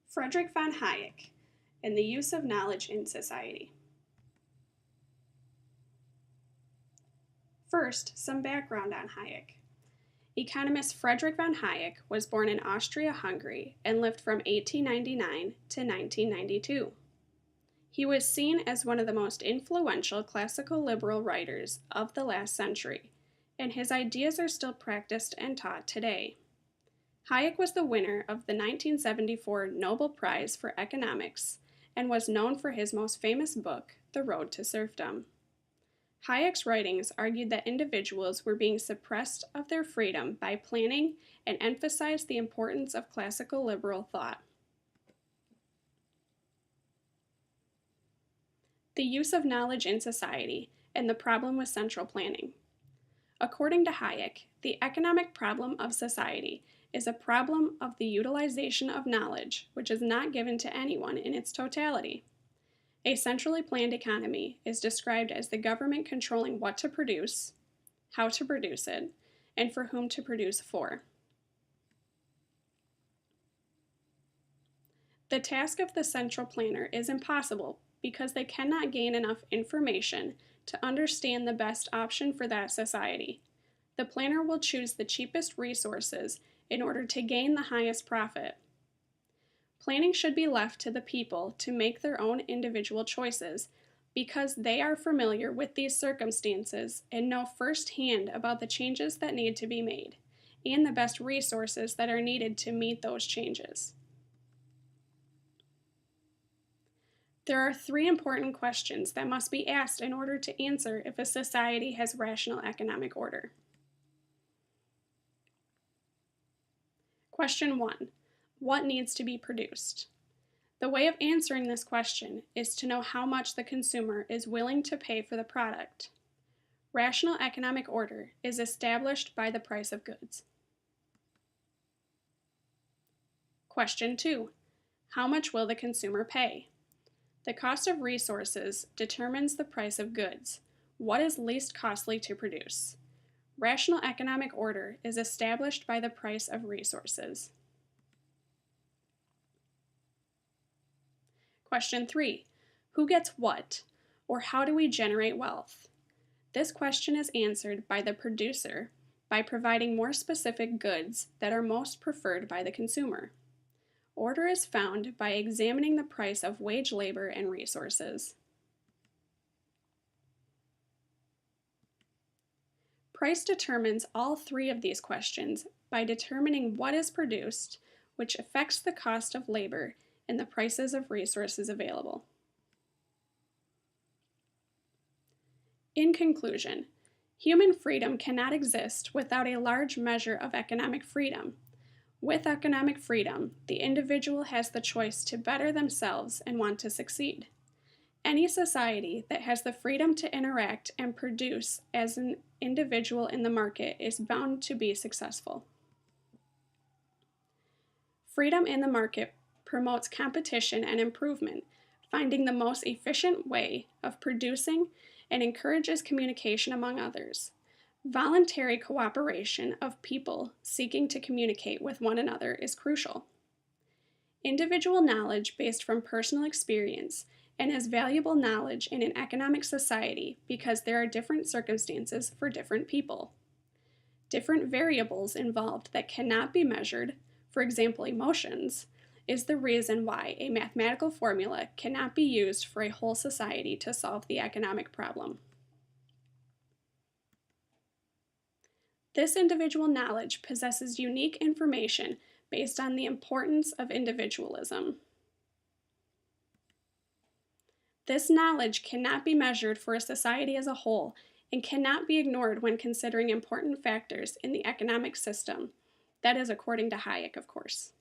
Friedrich von Hayek, and the use of knowledge in society. First, some background on Hayek. Economist Friedrich von Hayek was born in Austria-Hungary and lived from 1899 to 1992. He was seen as one of the most influential classical liberal writers of the last century, and his ideas are still practiced and taught today. Hayek was the winner of the 1974 Nobel Prize for Economics and was known for his most famous book, The Road to Serfdom. Hayek's writings argued that individuals were being suppressed of their freedom by planning and emphasized the importance of classical liberal thought. The use of knowledge in society and the problem with central planning. According to Hayek, the economic problem of society is a problem of the utilization of knowledge which is not given to anyone in its totality. A centrally planned economy is described as the government controlling what to produce, how to produce it, and for whom to produce for. The task of the central planner is impossible because they cannot gain enough information to understand the best option for that society. The planner will choose the cheapest resources in order to gain the highest profit. Planning should be left to the people to make their own individual choices because they are familiar with these circumstances and know firsthand about the changes that need to be made and the best resources that are needed to meet those changes. There are three important questions that must be asked in order to answer if a society has rational economic order. Question 1. What needs to be produced? The way of answering this question is to know how much the consumer is willing to pay for the product. Rational economic order is established by the price of goods. Question 2. How much will the consumer pay? The cost of resources determines the price of goods. What is least costly to produce? Rational economic order is established by the price of resources. Question 3. Who gets what, or how do we generate wealth? This question is answered by the producer by providing more specific goods that are most preferred by the consumer. Order is found by examining the price of wage labor and resources. Price determines all three of these questions by determining what is produced, which affects the cost of labor and the prices of resources available. In conclusion, human freedom cannot exist without a large measure of economic freedom. With economic freedom, the individual has the choice to better themselves and want to succeed. Any society that has the freedom to interact and produce as an individual in the market is bound to be successful. Freedom in the market promotes competition and improvement, finding the most efficient way of producing, and encourages communication among others. Voluntary cooperation of people seeking to communicate with one another is crucial. Individual knowledge based from personal experience and is valuable knowledge in an economic society because there are different circumstances for different people. Different variables involved that cannot be measured, for example emotions, is the reason why a mathematical formula cannot be used for a whole society to solve the economic problem. This individual knowledge possesses unique information based on the importance of individualism. This knowledge cannot be measured for a society as a whole and cannot be ignored when considering important factors in the economic system. That is according to Hayek, of course.